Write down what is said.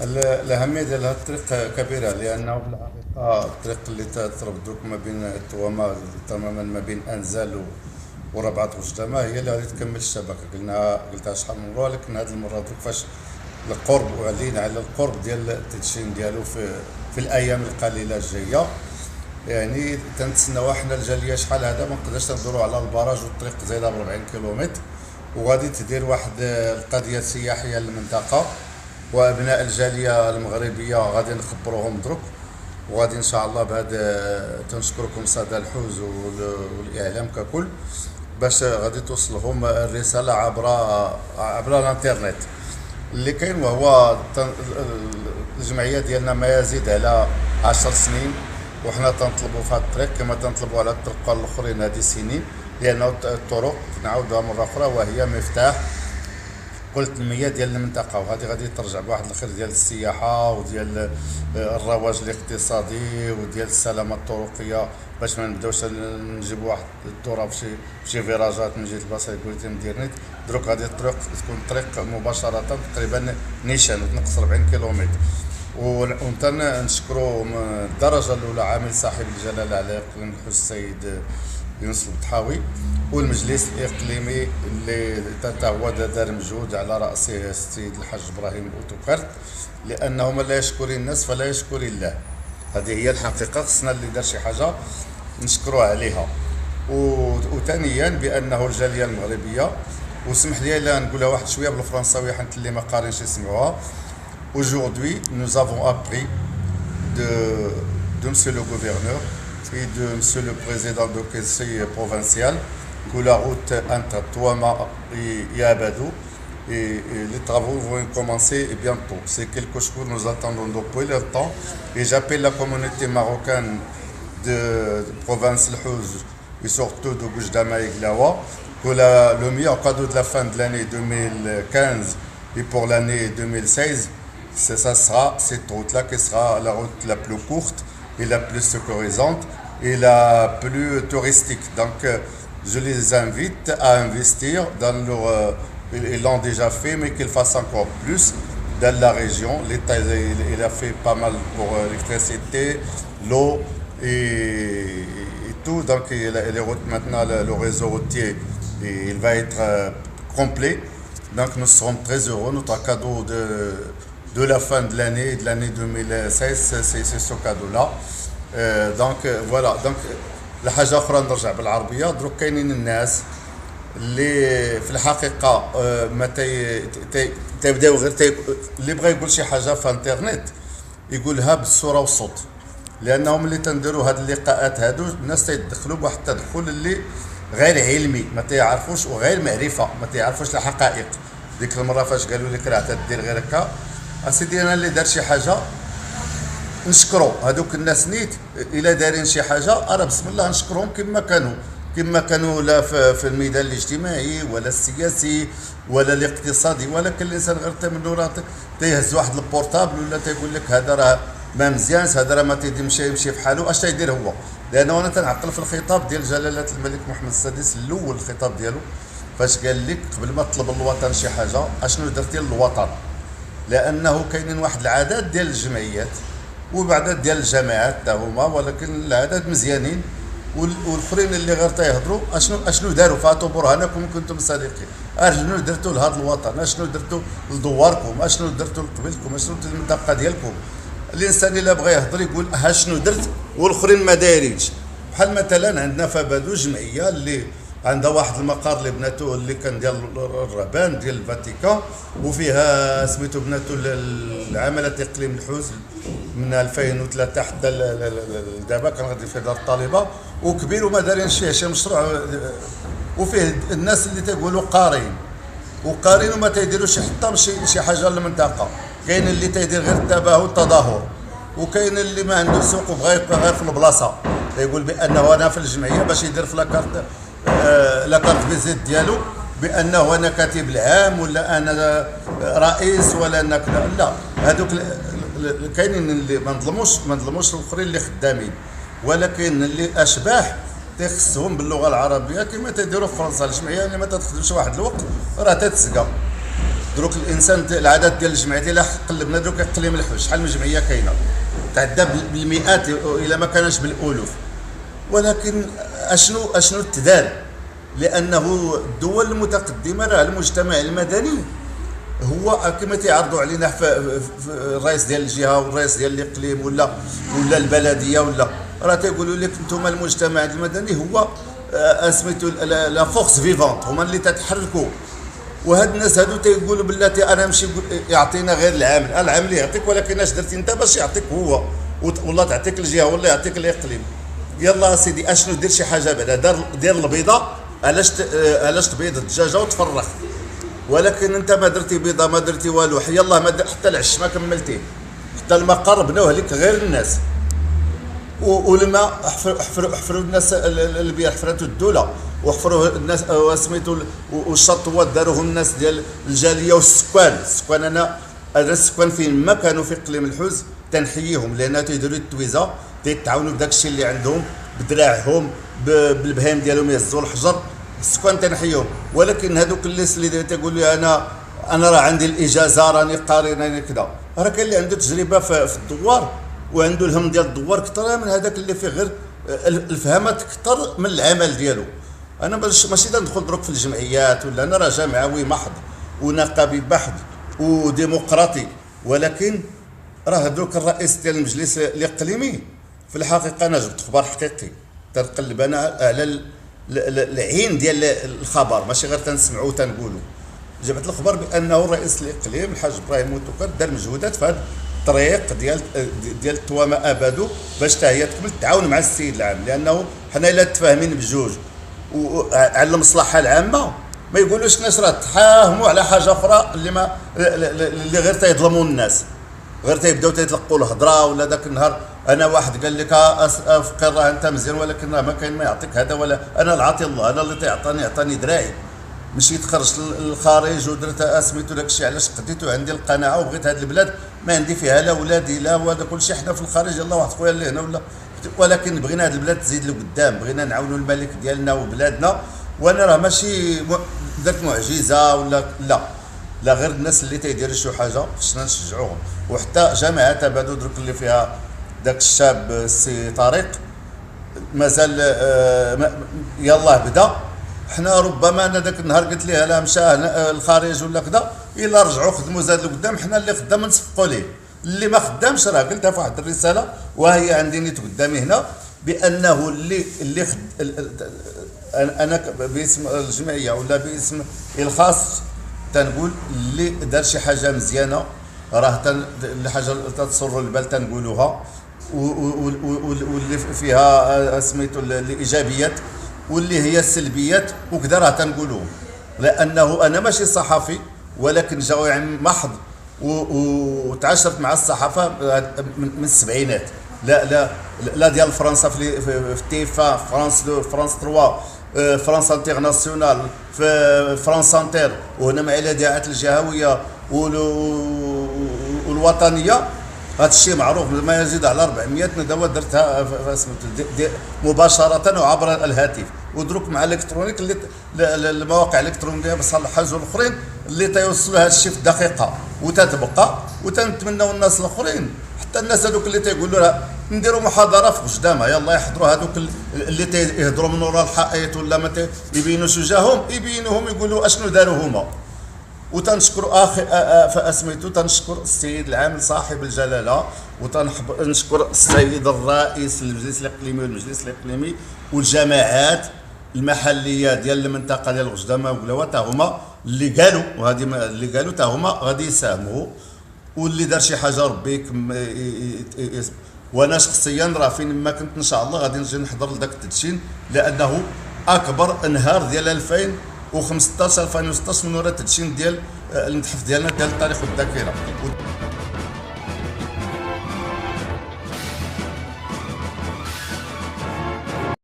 الأهمية ديال هاد الطريق كبيرة، لأنه في الحقيقة الطريق اللي تربط ما بين التوامة تماما ما بين أنزال وربعة وجدمة هي اللي غادي تكمل الشبكة. قلتها شحال من مرة، ولكن هاد المرة دوك فاش القرب وعلينا على القرب ديال التدشين ديالو في الأيام القليلة الجاية. يعني تنتسناو حنا الجالية شحال هذا ما نقدرش ندورو على البراج والطريق زايدة ب 40 كيلومتر، وغادي تدير واحد القضية سياحية للمنطقة، وابناء الجاليه المغربيه غادي نخبروهم دروك، وغادي ان شاء الله بهذا تنشكركم ساده الحوز والاعلام ككل باش غادي توصلهم الرساله عبر الانترنت اللي كاين. وهو الجمعيه ديالنا ما يزيد على 10 سنين، وحنا تنطلبوا في هذا الطريق كما تنطلبوا على الطرق الاخرين هذه سنين، لانه الطرق نعاودها مره اخرى وهي مفتاح كل التنميه ديال المنطقه، وهذه غادي ترجع بواحد الخير ديال السياحه وديال الرواج الاقتصادي وديال السلامه الطرقيه، باش ما نبداوش نجيبوا واحد الدوره في شي فيراجات من جهه البلاصه اللي قلت مديرنيت. دروك غادي الطريق تكون طريق مباشره تقريبا نيشان وتنقص 40 كيلومتر. ونتا نشكروا من الدرجه الاولى عامل صاحب الجلاله على اقليم الحوج السيد يونس البطحاوي، والمجلس الاقليمي اللي هو دار مجهود على راسه السيد الحاج ابراهيم اوتوكارت، لانه من لا يشكر الناس فلا يشكر الله. هذه هي الحقيقه، خصنا اللي دار شي حاجه نشكروه عليها. وثانيا بانه الجاليه المغربيه، وسمح لي لا نقولها واحد شويه بالفرنساويه حيت اللي ما قارينش يسمعوها. Aujourd'hui, nous avons appris de monsieur le gouverneur et de monsieur le président du conseil provincial que la route entre Touama et Abadou et les travaux vont commencer bientôt. C'est quelque chose que nous attendons depuis longtemps et j'appelle la communauté marocaine de province Al-Houz et surtout de Goujdama et Glawa que le meilleur cadeau de la fin de l'année 2015 et pour l'année 2016, ça sera cette route-là qui sera la route la plus courte et la plus sécurisante et la plus touristique. Donc, je les invite à investir dans leur... ils l'ont déjà fait, mais qu'ils fassent encore plus dans la région. L'État, il a fait pas mal pour l'électricité, l'eau et tout. Donc, les routes maintenant, le réseau routier, il va être complet. Donc, nous serons très heureux. Notre cadeau de la fin de l'année 2016, c'est ce cadeau-là. Donc voilà. Donc الحاجه اخرى نرجع بالعربيه. دروك كاينين الناس اللي في الحقيقه ما تيبداو غير اللي بغى يقول شي حاجه في انترنت يقولها بالصوره والصوت، لانهم اللي تنديروا هاد اللقاءات هادو الناس تيدخلوا بواحد التدخل اللي غير علمي، ما تيعرفوش وغير معرفه، ما تيعرفوش الحقائق. ديك المره فاش قالوا لك راه تدير غير هكا، اسيدي انا اللي دار شي حاجه نشكرو هذوك الناس نيت الا دارين شي حاجه راه بسم الله نشكرهم كما كانوا لا في الميدان الاجتماعي ولا السياسي ولا الاقتصادي، ولكن الانسان غير منه راه تيهز واحد البورتابل ولا تيقول لك هذا راه ما مزيانش، هذا راه ما يمشي في حاله. اش تيدير هو؟ لانه انا تنعقل في الخطاب ديال جلاله الملك محمد السادس الاول، الخطاب ديالو فاش قال لك قبل ما تطلب الوطن شي حاجه اشنو درتي للوطن، لانه كاينين واحد العدد ديال الجمعيات وبعدد ديال الجماعات تا هما، ولكن العدد مزيانين والاخرين اللي غير تيهضروا اشنو داروا. فاتوا برهانكم ان كنتم صادقين، اشنو درتوا لهذا الوطن، اشنو درتوا لدواركم، اشنو درتوا لقبيلكم، اشنو درتوا للمنطقه ديالكم. الانسان الا بغى يهضر يقول شنو درت والاخرين ما دايرينش. بحال مثلا عندنا في بادو جمعيه اللي عندها واحد المقر اللي بناتو اللي كان ديال الرهبان ديال الفاتيكان، وفيها سميتو بناتو العملة اقليم الحوز من 2003 حتى دابا كان غادي في دار الطالبه وكبير وما دارينش فيه شي مشروع، وفيه الناس اللي تيقولوا قارين وما تيديروش حتى شي حاجه للمنطقه. كاين اللي تيدير غير التباهي والتظاهر، وكاين اللي ما عنده سوق وبغى يبقى غير في البلاصه يقول بانه انا في الجمعيه باش يدير في لاكارت فيزيت ديالو بانه انا كاتب العام ولا انا رئيس ولا انا كذا. لا، هذوك كاينين اللي ما نظلموش الاخرين اللي خدامين، ولكن اللي اشباح تخصهم باللغه العربيه كما تديروا في فرنسا. الجمعيه اللي ما تخدمش واحد الوقت راه تتسقى. دروك الانسان العدد ديال الجمعيات الا قلبنا دروك اقليم الحوت شحال من جمعيه كاينه تعدى بالمئات الى ما كانش بالالوف. ولكن اشنو التدار؟ لانه الدول المتقدمه راه المجتمع المدني هو كما تيعرضوا علينا في الرئيس ديال الجهه والرئيس ديال الاقليم ولا البلديه ولا راه تيقولوا لك انتم المجتمع المدني هو سميتو لا فورس فيفونت، هما اللي تتحركوا. وهاد الناس هادو تيقولوا بلاتي انا نمشي يعطينا غير العامل، العامل يعطيك ولكن اش درتي انت باش يعطيك هو؟ والله تعطيك الجهه والله يعطيك الاقليم. يلا سيدي اشنو دير شي حاجه بعدا دير البيضه، علاش تبيض الدجاجه وتفرخ؟ ولكن انت ما درتي بيضه ما درتي والو، يلا ما حتى العش ما كملتيه، حتى المقر بنوه لك غير الناس. والماء حفروا الناس البير حفرته الدوله وحفروا الناس وسميتو والشطوات داروهم الناس ديال الجاليه والسكان. انا السكان فين ما كانوا في اقليم الحوز تنحييهم لان تيديروا التويزه تيتعاونوا بداك الشيء اللي عندهم بدراعهم بالبهايم ديالهم يهزوا الحجر. السكان تنحييهم. ولكن هذوك الناس اللي تيقول لي انا راه عندي الاجازه راني قاري راني كذا، راه كاين اللي عنده تجربه في الدوار وعنده الهم ديال الدوار كثر من هذاك اللي فيه غير الفهامات كثر من العمل ديالو. انا ماشي ندخل دروك في الجمعيات ولا انا راه جمعوي محض ونقابي بحض وديمقراطي، ولكن راه دوك الرئيس ديال المجلس الاقليمي في الحقيقه انا جبت خبر حقيقي تنقلب انا على العين ديال الخبر ماشي غير تنسمعوا وتنقولوا. جبت الخبر بانه رئيس الاقليم الحاج ابراهيم متوكل دار مجهودات في هذا الطريق ديال التوامه ابادو باش حتى هي تكمل التعاون مع السيد العام، لانه حنا الا تفاهمين بجوج وعلى المصلحه العامه ما يقولوش الناس راه تحاهموا على حاجه اخرى اللي غير تيظلموا الناس، غير تيبداو تيتلقوا الهضره. ولا ذاك النهار انا واحد قال لك فقير راه انت مزيان ولكن راه ما كاين ما يعطيك هذا ولا انا العطي الله، انا اللي عطاني دراعي مشيت خرجت للخارج ودرت سميتو داك الشيء علاش قديتو عندي القناعه وبغيت هذه البلاد ما عندي فيها لا ولادي لا وهذا كل شيء حنا في الخارج يلاه واحد خويا اللي هنا ولا، ولكن بغينا هذه البلاد تزيد لقدام، بغينا نعاونوا الملك ديالنا وبلادنا. وانا راه ماشي درت معجزه ولا لا غير الناس اللي تيديروا شي حاجه خصنا نشجعوهم. وحتى جامعه تبادو درك اللي فيها داك الشاب السي طارق مازال يلاه بدا. حنا ربما انا ذاك النهار قلت ليه لا مشى الخارج ولا كذا الا رجعوا خدموا زاد لقدام حنا اللي خدام نصفقوا ليه، اللي ما خدامش راه قلتها في واحد الرساله وهي عندي نيت قدامي هنا بانه اللي انا باسم الجمعيه ولا باسم الخاص تنقول اللي دار شي حاجه مزيانه راه الحاجه تسر البال تنقولوها واللي فيها سميتو الايجابيات واللي هي السلبيات وكذا راه تنقولوهم. لانه انا ماشي صحفي ولكن جوي محض وتعاشرت مع الصحافه من السبعينات، لا ديال فرنسا في تيفا فرانس 3 فرنسا انترناسيونال في فرنسا انتر وهنا مع الاذاعات الجهويه والوطنيه. هذا الشيء معروف ما يزيد على 400 ندوه درتها مباشره وعبر الهاتف. ودروك مع الالكترونيك اللي المواقع الالكترونيه بصح الحاج والاخرين اللي تيوصلوا هذا الشيء في دقيقه وتتبقى. وتنتمنوا الناس الاخرين حتى الناس هذوك اللي تيقولوا راه نديروا محاضره في وجدامه يلا يحضروا هذوك اللي تيهضروا من وراء الحائط ولا ما يبينوش وجههم يبينوهم يقولوا اشنو داروا هما. وتنشكر فاسميتو تنشكر السيد العامل صاحب الجلاله وتنشكر السيد الرئيس المجلس الاقليمي والمجلس الاقليمي والجماعات المحليه ديال المنطقه ديال غجدامه وقلاوه تا هما اللي قالوا وهذه اللي قالوا تا هما غادي يساهموا واللي دار شي حاجه ربي وانا شخصيا راه فين ما كنت ان شاء الله غادي نجي نحضر لذاك التدشين لانه اكبر انهار ديال 2015 2016 من وراء التدشين ديال المتحف ديالنا ديال التاريخ والذاكره.